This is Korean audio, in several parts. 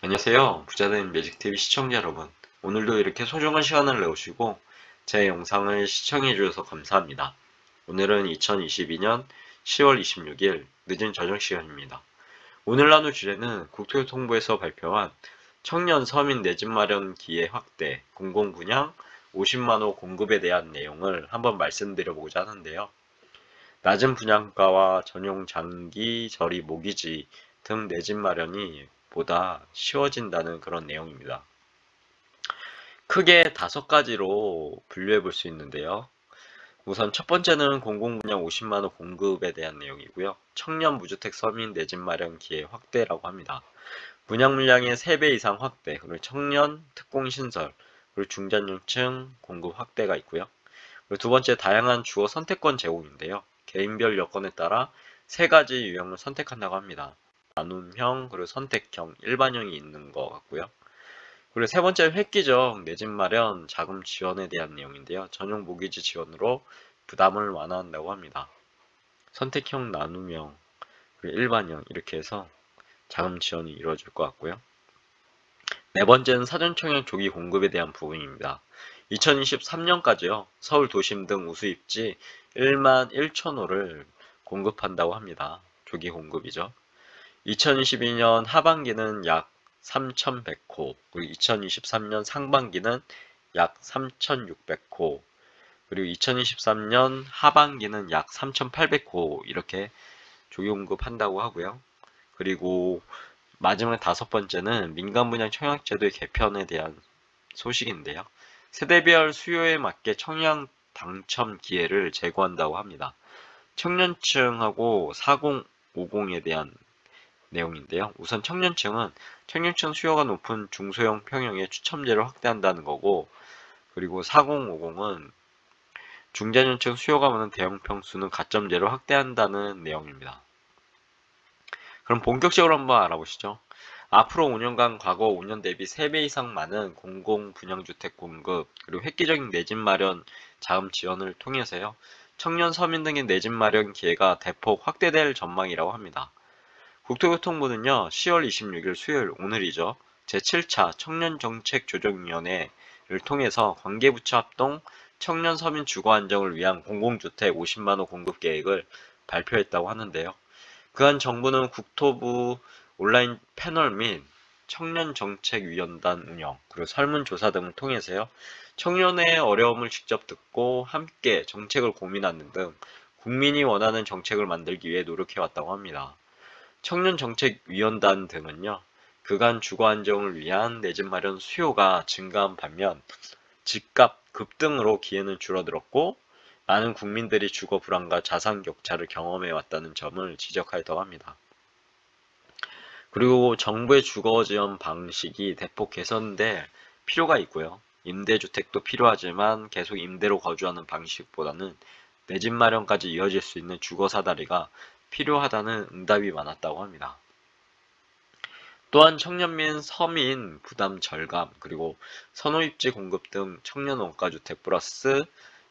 안녕하세요. 부자된 매직TV 시청자 여러분. 오늘도 이렇게 소중한 시간을 내오시고 제 영상을 시청해 주셔서 감사합니다. 오늘은 2022년 10월 26일 늦은 저녁 시간입니다. 오늘 나눌 주제는 국토교통부에서 발표한 청년 서민 내 집 마련 기회 확대, 공공분양 50만호 공급에 대한 내용을 한번 말씀드려보고자 하는데요. 낮은 분양가와 전용 장기 저리 모기지 등 내 집 마련이 보다 쉬워진다는 그런 내용입니다. 크게 5가지로 분류해 볼 수 있는데요. 우선 첫 번째는 공공분양 50만호 공급에 대한 내용이고요. 청년 무주택 서민 내 집 마련 기회 확대라고 합니다. 분양 물량의 3배 이상 확대, 그리고 청년 특공 신설, 그리고 중장년층 공급 확대가 있고요. 그리고 두 번째 다양한 주거 선택권 제공인데요. 개인별 여건에 따라 3가지 유형을 선택한다고 합니다. 나눔형, 그리고 선택형, 일반형이 있는 것 같고요. 그리고 세 번째 획기적 내 집 마련 자금 지원에 대한 내용인데요. 전용 모기지 지원으로 부담을 완화한다고 합니다. 선택형, 나눔형, 그리고 일반형 이렇게 해서 자금 지원이 이루어질 것 같고요. 네 번째는 사전청약 조기 공급에 대한 부분입니다. 2023년까지요. 서울 도심 등 우수입지 1만 1천호를 공급한다고 합니다. 조기 공급이죠. 2022년 하반기는 약 3,100호, 그리고 2023년 상반기는 약 3,600호, 그리고 2023년 하반기는 약 3,800호 이렇게 조기 공급한다고 하고요. 그리고 마지막 5번째는 민간 분양 청약제도의 개편에 대한 소식인데요. 세대별 수요에 맞게 청약 당첨 기회를 제고한다고 합니다. 청년층하고 4050에 대한 내용인데요. 우선 청년층 수요가 높은 중소형 평형의 추첨제를 확대한다는 거고, 그리고 4050은 중장년층 수요가 많은 대형 평수는 가점제를 확대한다는 내용입니다. 그럼 본격적으로 한번 알아보시죠. 앞으로 5년간 과거 5년 대비 3배 이상 많은 공공분양주택 공급, 그리고 획기적인 내 집 마련 자금 지원을 통해서요. 청년 서민 등의 내 집 마련 기회가 대폭 확대될 전망이라고 합니다. 국토교통부는요, 10월 26일 수요일 오늘이죠. 제7차 청년정책조정위원회를 통해서 관계부처 합동 청년 서민 주거 안정을 위한 공공주택 50만호 공급 계획을 발표했다고 하는데요. 그한 정부는 국토부 온라인 패널 및 청년정책위원단 운영, 그리고 설문조사 등을 통해서요, 청년의 어려움을 직접 듣고 함께 정책을 고민하는 등 국민이 원하는 정책을 만들기 위해 노력해왔다고 합니다. 청년정책위원단 등은요, 그간 주거 안정을 위한 내 집 마련 수요가 증가한 반면 집값 급등으로 기회는 줄어들었고 많은 국민들이 주거 불안과 자산 격차를 경험해 왔다는 점을 지적하였다고 합니다. 그리고 정부의 주거 지원 방식이 대폭 개선될 필요가 있고요. 임대주택도 필요하지만 계속 임대로 거주하는 방식보다는 내 집 마련까지 이어질 수 있는 주거 사다리가 필요하다는 응답이 많았다고 합니다. 또한 청년 및 서민 부담 절감, 그리고 선호입지 공급 등 청년 원가주택 플러스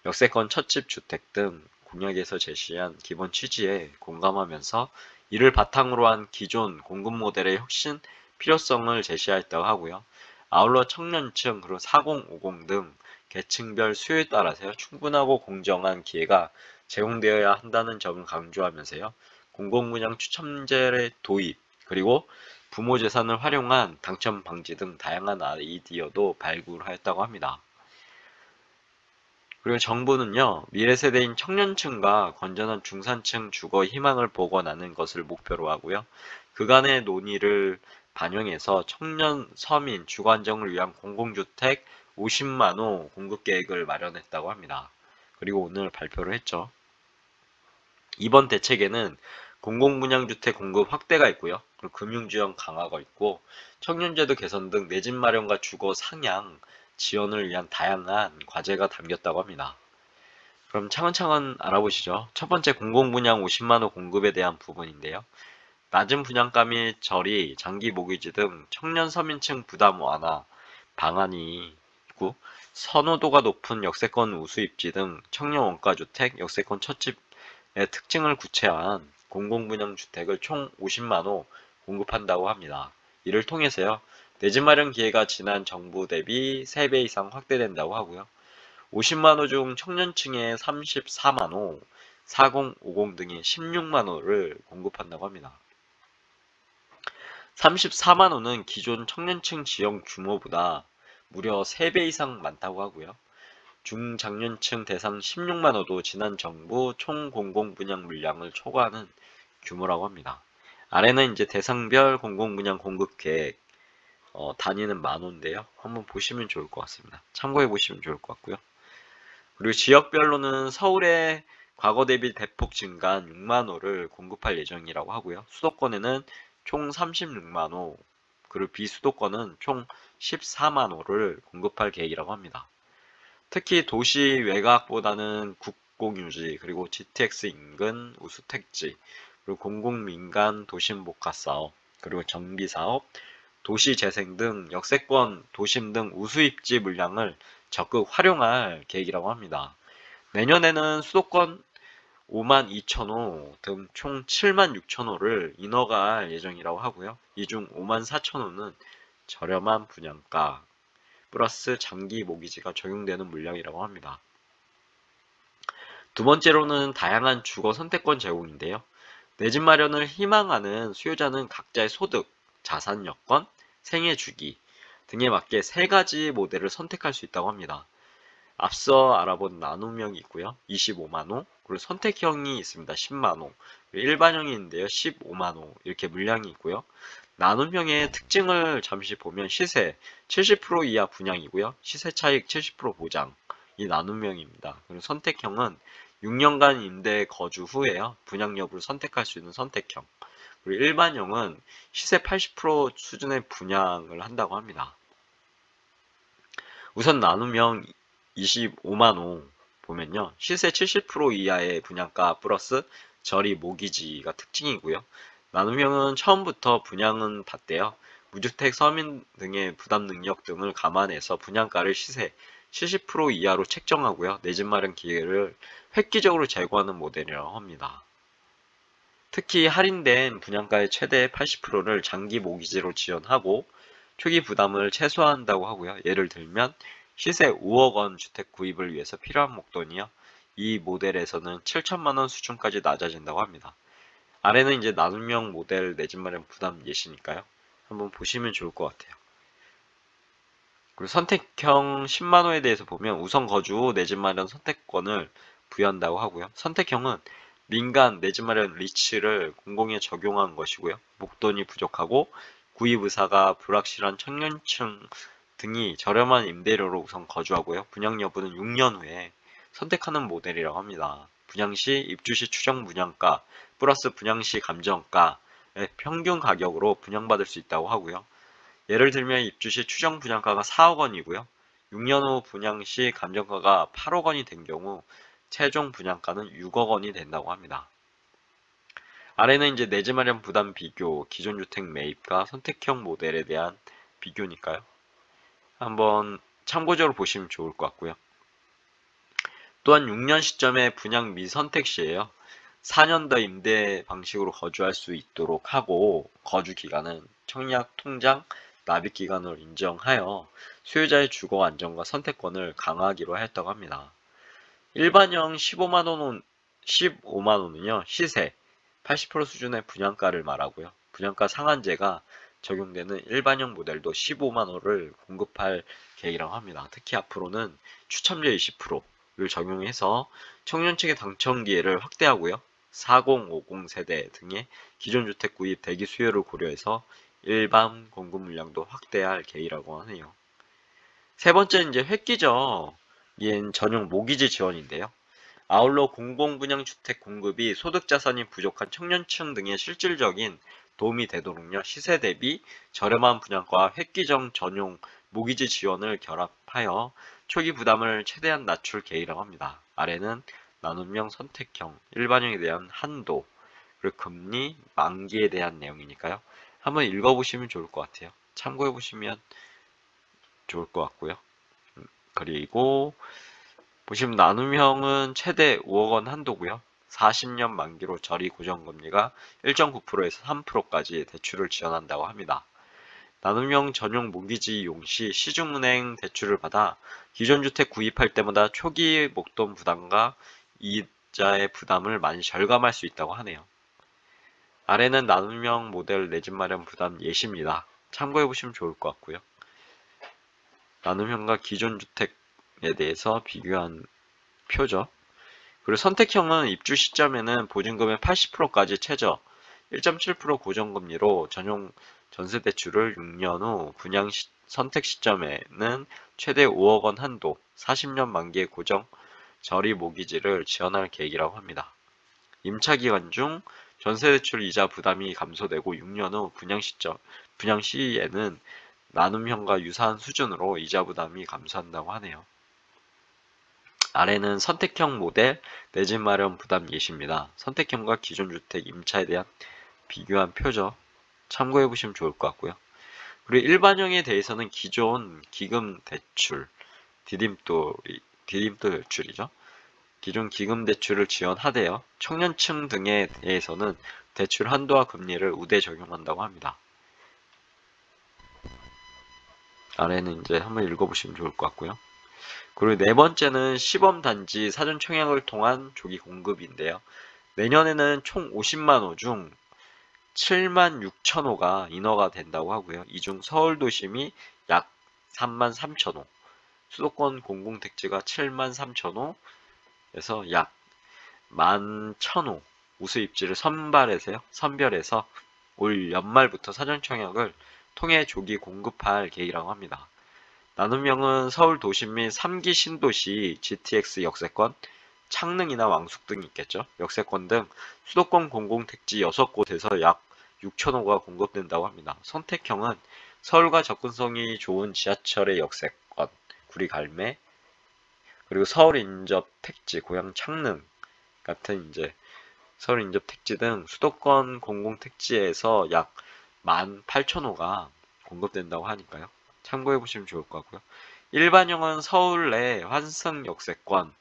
역세권 첫집 주택 등 공약에서 제시한 기본 취지에 공감하면서 이를 바탕으로 한 기존 공급 모델의 혁신 필요성을 제시하였다고 하고요. 아울러 청년층, 그리고 4050 등 계층별 수요에 따라서 충분하고 공정한 기회가 제공되어야 한다는 점을 강조하면서요. 공공분양 추첨제의 도입, 그리고 부모 재산을 활용한 당첨 방지 등 다양한 아이디어도 발굴하였다고 합니다. 그리고 정부는요, 미래 세대인 청년층과 건전한 중산층 주거 희망을 복원하는 것을 목표로 하고요. 그간의 논의를 반영해서 청년 서민 주거 안정을 위한 공공주택 50만 호 공급 계획을 마련했다고 합니다. 그리고 오늘 발표를 했죠. 이번 대책에는 공공분양주택 공급 확대가 있고요. 그리고 금융지원 강화가 있고 청년제도 개선 등 내 집 마련과 주거 상향 지원을 위한 다양한 과제가 담겼다고 합니다. 그럼 차근차근 알아보시죠. 첫 번째 공공분양 50만호 공급에 대한 부분인데요. 낮은 분양가 및 저리, 장기 모기지 등 청년 서민층 부담 완화 방안이 있고 선호도가 높은 역세권 우수입지 등 청년 원가주택, 역세권 첫집의 특징을 구체화한 공공분양주택을 총 50만호 공급한다고 합니다. 이를 통해서요. 내 집 마련 기회가 지난 정부 대비 3배 이상 확대된다고 하고요. 50만 호 중 청년층에 34만 호, 4050 등의 16만 호를 공급한다고 합니다. 34만 호는 기존 청년층 지원 규모보다 무려 3배 이상 많다고 하고요. 중장년층 대상 16만 호도 지난 정부 총 공공 분양 물량을 초과하는 규모라고 합니다. 아래는 이제 대상별 공공 분양 공급 계획 단위는 만 호인데요. 한번 보시면 좋을 것 같습니다. 참고해 보시면 좋을 것 같고요. 그리고 지역별로는 서울에 과거 대비 대폭 증가한 6만 호를 공급할 예정이라고 하고요. 수도권에는 총 36만 호, 그리고 비수도권은 총 14만 호를 공급할 계획이라고 합니다. 특히 도시 외곽보다는 국공유지, 그리고 GTX 인근 우수 택지, 그리고 공공민간 도심 복합 사업, 그리고 정비 사업, 도시 재생 등 역세권 도심 등 우수 입지 물량을 적극 활용할 계획이라고 합니다. 내년에는 수도권 5만 2천 호 등 총 7만 6천 호를 인허가할 예정이라고 하고요. 이 중 5만 4천 호는 저렴한 분양가 플러스 장기 모기지가 적용되는 물량이라고 합니다. 두 번째로는 다양한 주거 선택권 제공인데요. 내 집 마련을 희망하는 수요자는 각자의 소득, 자산 여건, 생애 주기 등에 맞게 3가지 모델을 선택할 수 있다고 합니다. 앞서 알아본 나눔형이 있고요. 25만호, 그리고 선택형이 있습니다. 10만호, 일반형이 있는데요. 15만호 이렇게 물량이 있고요. 나눔형의 특징을 잠시 보면 시세 70% 이하 분양이고요. 시세 차익 70% 보장, 이 나눔형입니다. 그리고 선택형은 6년간 임대 거주 후에요. 분양 여부를 선택할 수 있는 선택형. 그리고 일반형은 시세 80% 수준의 분양을 한다고 합니다. 우선 나눔형 25만호 보면요. 시세 70% 이하의 분양가 플러스 저리 모기지가 특징이고요. 나눔형은 처음부터 분양은 받대요. 무주택 서민 등의 부담 능력 등을 감안해서 분양가를 시세 70% 이하로 책정하고요. 내 집 마련 기회를 획기적으로 제공하는 모델이라고 합니다. 특히 할인된 분양가의 최대 80%를 장기 모기지로 지원하고 초기 부담을 최소화한다고 하고요. 예를 들면 시세 5억 원 주택 구입을 위해서 필요한 목돈이요. 이 모델에서는 7천만 원 수준까지 낮아진다고 합니다. 아래는 이제 나눔형 모델 내 집 마련 부담 예시니까요. 한번 보시면 좋을 것 같아요. 그리고 선택형 10만 호에 대해서 보면 우선 거주 후 내 집 마련 선택권을 부여한다고 하고요. 선택형은 민간 내 집 마련 리츠를 공공에 적용한 것이고요. 목돈이 부족하고 구입 의사가 불확실한 청년층 등이 저렴한 임대료로 우선 거주하고요. 분양 여부는 6년 후에 선택하는 모델이라고 합니다. 분양 시 입주 시 추정 분양가 플러스 분양 시 감정가의 평균 가격으로 분양받을 수 있다고 하고요. 예를 들면 입주 시 추정 분양가가 4억 원이고요. 6년 후 분양 시 감정가가 8억 원이 된 경우 최종 분양가는 6억 원이 된다고 합니다. 아래는 이제 내 집 마련 부담 비교, 기존 주택 매입과 선택형 모델에 대한 비교니까요. 한번 참고적으로 보시면 좋을 것 같고요. 또한 6년 시점에 분양 미선택 시에요. 4년 더 임대 방식으로 거주할 수 있도록 하고 거주 기간은 청약 통장 납입 기간으로 인정하여 수요자의 주거 안정과 선택권을 강화하기로 하였다고 합니다. 일반형 15만원은요. 시세 80% 수준의 분양가를 말하고요. 분양가 상한제가 적용되는 일반형 모델도 15만원을 공급할 계획이라고 합니다. 특히 앞으로는 추첨제 20%를 적용해서 청년층의 당첨 기회를 확대하고요. 4050 세대 등의 기존 주택 구입 대기 수요를 고려해서 일반 공급 물량도 확대할 계획이라고 하네요. 세 번째는 이제 획기적인 전용 모기지 지원인데요. 아울러 공공분양주택 공급이 소득자산이 부족한 청년층 등의 실질적인 도움이 되도록요. 시세 대비 저렴한 분양과 획기적 전용 모기지 지원을 결합하여 초기 부담을 최대한 낮출 계획이라고 합니다. 아래는 나눔형 선택형, 일반형에 대한 한도, 그리고 금리, 만기에 대한 내용이니까요. 한번 읽어보시면 좋을 것 같아요. 참고해보시면 좋을 것 같고요. 그리고 보시면 나눔형은 최대 5억 원 한도고요. 40년 만기로 저리 고정금리가 1.9%에서 3%까지 대출을 지원한다고 합니다. 나눔형 전용 모기지 이용 시 시중은행 대출을 받아 기존 주택 구입할 때마다 초기 목돈 부담과 이자의 부담을 많이 절감할 수 있다고 하네요. 아래는 나눔형 모델 내 집 마련 부담 예시입니다. 참고해보시면 좋을 것 같고요. 나눔형과 기존 주택에 대해서 비교한 표죠. 그리고 선택형은 입주 시점에는 보증금의 80%까지 최저 1.7% 고정금리로 전용 전세대출을 6년 후 분양 선택 시점에는 최대 5억 원 한도 40년 만기의 고정 저리 모기지를 지원할 계획이라고 합니다. 임차기간 중 전세대출 이자 부담이 감소되고 6년 후 분양 시에는 나눔형과 유사한 수준으로 이자 부담이 감소한다고 하네요. 아래는 선택형 모델 내 집 마련 부담 예시입니다. 선택형과 기존 주택 임차에 대한 비교한 표죠. 참고해보시면 좋을 것 같고요. 그리고 일반형에 대해서는 기존 기금 대출, 디딤돌 대출이죠. 기존 기금 대출을 지원하되어 청년층 등에 대해서는 대출 한도와 금리를 우대 적용한다고 합니다. 아래는 이제 한번 읽어보시면 좋을 것 같고요. 그리고 네 번째는 시범단지 사전 청약을 통한 조기 공급인데요. 내년에는 총 50만 호 중 7만 6천 호가 인허가 된다고 하고요. 이 중 서울도심이 약 3만 3천 호, 수도권 공공택지가 7만 3천 호에서 약 1만 1천 호 우수 입지를 선별해서 올 연말부터 사전 청약을 통해 조기 공급할 계획이라고 합니다. 나눔형은 서울 도심 및 3기 신도시 GTX 역세권, 창릉이나 왕숙 등이 있겠죠. 역세권 등 수도권 공공택지 6곳에서 약 6,000호가 공급된다고 합니다. 선택형은 서울과 접근성이 좋은 지하철의 역세권, 구리갈매, 그리고 서울 인접 택지, 고향 창릉 같은 이제 서울 인접 택지 등 수도권 공공택지에서 약 18,000호가 공급된다고 하니까요. 참고해보시면 좋을 것 같고요. 일반형은 서울 내 환승 역세권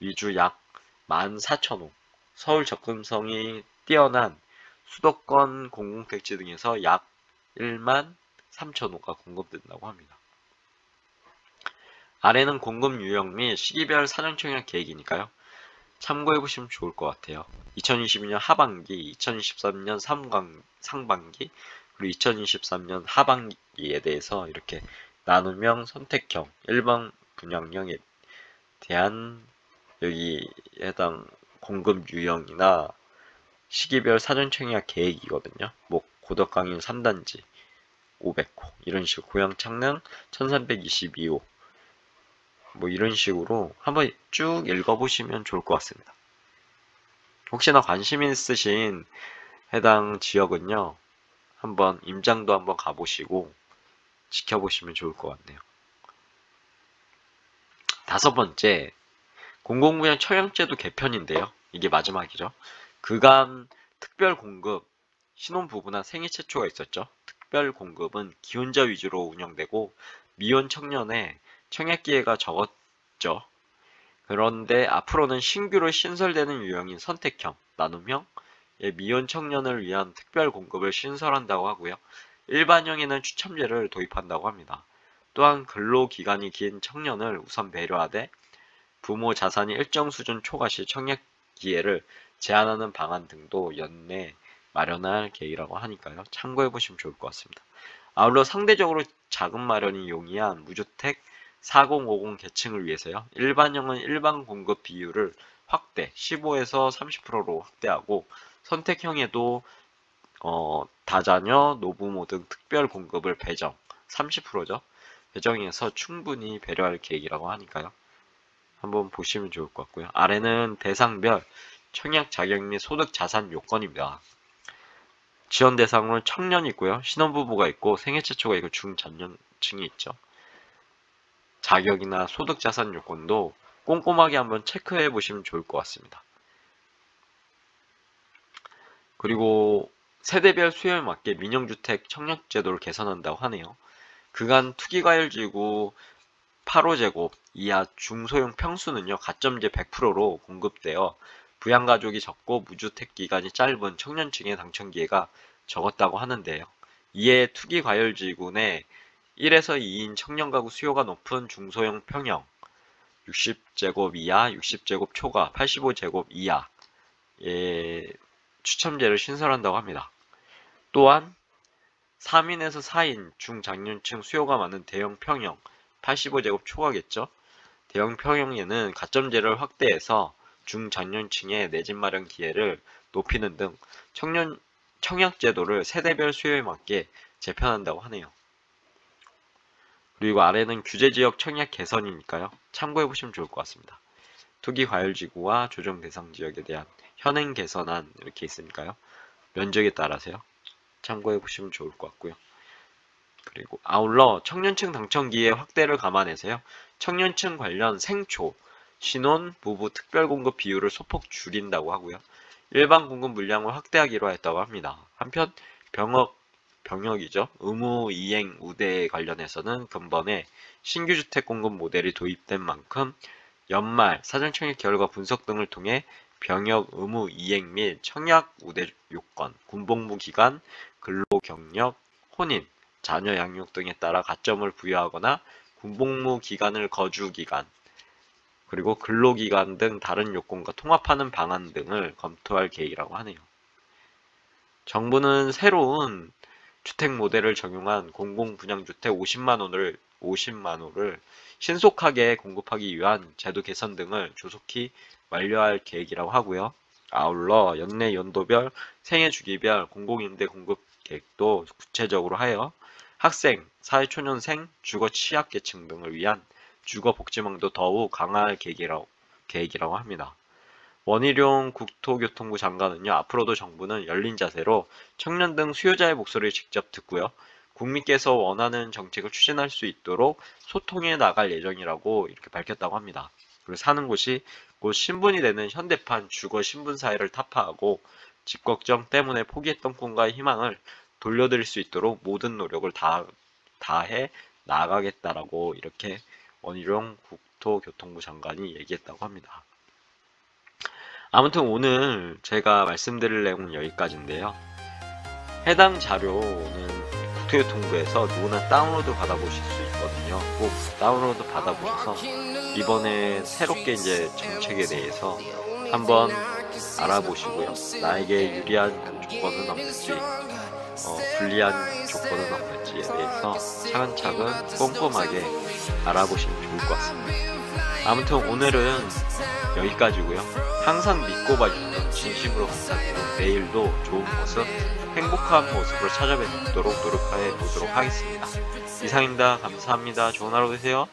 위주 약 14,000호, 서울 접근성이 뛰어난 수도권 공공택지 등에서 약 1만 3천호가 공급된다고 합니다. 아래는 공급 유형 및 시기별 사전 청약 계획이니까요. 참고해보시면 좋을 것 같아요. 2022년 하반기, 2023년 상반기, 그리고 2023년 하반기에 대해서 이렇게 나눔형, 선택형, 일반 분양형에 대한 여기 해당 공급 유형이나 시기별 사전 청약 계획이거든요. 뭐 고덕강인 3단지 500호 이런 식으로 고양 창릉 1322호 뭐 이런 식으로 한번 쭉 읽어보시면 좋을 것 같습니다. 혹시나 관심 있으신 해당 지역은요. 한번 임장도 한번 가보시고 지켜보시면 좋을 것 같네요. 다섯 번째, 공공분양 처형제도 개편인데요. 이게 마지막이죠. 그간 특별 공급, 신혼부부나 생애 최초가 있었죠. 특별 공급은 기혼자 위주로 운영되고 미혼 청년의 청약 기회가 적었죠. 그런데 앞으로는 신규로 신설되는 유형인 선택형, 나눔형, 미혼 청년을 위한 특별 공급을 신설한다고 하고요. 일반형에는 추첨제를 도입한다고 합니다. 또한 근로기간이 긴 청년을 우선 배려하되 부모 자산이 일정 수준 초과 시 청약 기회를 제한하는 방안 등도 연내 마련할 계획이라고 하니까요. 참고해보시면 좋을 것 같습니다. 아울러 상대적으로 자금 마련이 용이한 무주택 4050 계층을 위해서요. 일반형은 일반 공급 비율을 확대 15에서 30%로 확대하고 선택형에도 다자녀, 노부모 등 특별 공급을 배정 30%죠. 배정해서 충분히 배려할 계획이라고 하니까요. 한번 보시면 좋을 것 같고요. 아래는 대상별 청약 자격 및 소득 자산 요건입니다. 지원 대상으로는 청년이 있고요. 신혼부부가 있고 생애 최초가 있고 중장년층이 있죠. 자격이나 소득 자산 요건도 꼼꼼하게 한번 체크해 보시면 좋을 것 같습니다. 그리고 세대별 수요에 맞게 민영주택 청약제도를 개선한다고 하네요. 그간 투기과열지구 8호제곱 이하 중소형 평수는요, 가점제 100%로 공급되어 부양가족이 적고 무주택 기간이 짧은 청년층의 당첨 기회가 적었다고 하는데요. 이에 투기과열지구내 1에서 2인 청년가구 수요가 높은 중소형 평형 60제곱 이하, 60제곱 초과, 85제곱 이하의 추첨제를 신설한다고 합니다. 또한 3인에서 4인 중장년층 수요가 많은 대형 평형 85제곱 초과겠죠. 대형 평형에는 가점제를 확대해서 중장년층의 내 집 마련 기회를 높이는 등 청약제도를 세대별 수요에 맞게 재편한다고 하네요. 그리고 아래는 규제지역 청약 개선이니까요. 참고해보시면 좋을 것 같습니다. 투기과열지구와 조정대상지역에 대한 현행 개선안 이렇게 있으니까요. 면적에 따라서요. 참고해보시면 좋을 것 같고요. 그리고 아울러 청년층 당첨기회 확대를 감안해서요. 청년층 관련 생초, 신혼, 부부 특별공급 비율을 소폭 줄인다고 하고요. 일반 공급 물량을 확대하기로 했다고 합니다. 한편 병역이죠. 의무 이행 우대에 관련해서는 근본에 신규 주택 공급 모델이 도입된 만큼 연말 사전청약 결과 분석 등을 통해 병역 의무 이행 및 청약 우대 요건, 군복무 기간, 근로 경력, 혼인, 자녀 양육 등에 따라 가점을 부여하거나 군복무 기간을 거주 기간, 그리고 근로 기간 등 다른 요건과 통합하는 방안 등을 검토할 계획이라고 하네요. 정부는 새로운 주택 모델을 적용한 공공분양주택 50만 호를 신속하게 공급하기 위한 제도 개선 등을 조속히 완료할 계획이라고 하고요. 아울러 연내 연도별 생애 주기별 공공임대 공급 계획도 구체적으로 하여 학생, 사회초년생, 주거 취약계층 등을 위한 주거 복지망도 더욱 강화할 계획이라고 합니다. 원희룡 국토교통부 장관은요, 앞으로도 정부는 열린 자세로 청년 등 수요자의 목소리를 직접 듣고요, 국민께서 원하는 정책을 추진할 수 있도록 소통해 나갈 예정이라고 이렇게 밝혔다고 합니다. 그리고 사는 곳이 곧 신분이 되는 현대판 주거 신분 사회를 타파하고 집 걱정 때문에 포기했던 꿈과 희망을 돌려드릴 수 있도록 모든 노력을 다해 나가겠다라고 이렇게 원희룡 국토교통부 장관이 얘기했다고 합니다. 아무튼 오늘 제가 말씀드릴 내용은 여기까지인데요. 해당 자료는 국토교통부에서 누구나 다운로드 받아보실 수 있거든요. 꼭 다운로드 받아보셔서 이번에 새롭게 이제 정책에 대해서 한번 알아보시고요. 나에게 유리한 조건은 없는지, 불리한 조건은 없는지에 대해서 차근차근 꼼꼼하게 알아보시면 좋을 것 같습니다. 아무튼 오늘은 여기까지고요. 항상 믿고 봐주셔서 진심으로 감사드리고 내일도 좋은 모습, 행복한 모습으로 찾아뵙도록 노력해 보도록 하겠습니다. 이상입니다. 감사합니다. 좋은 하루 되세요.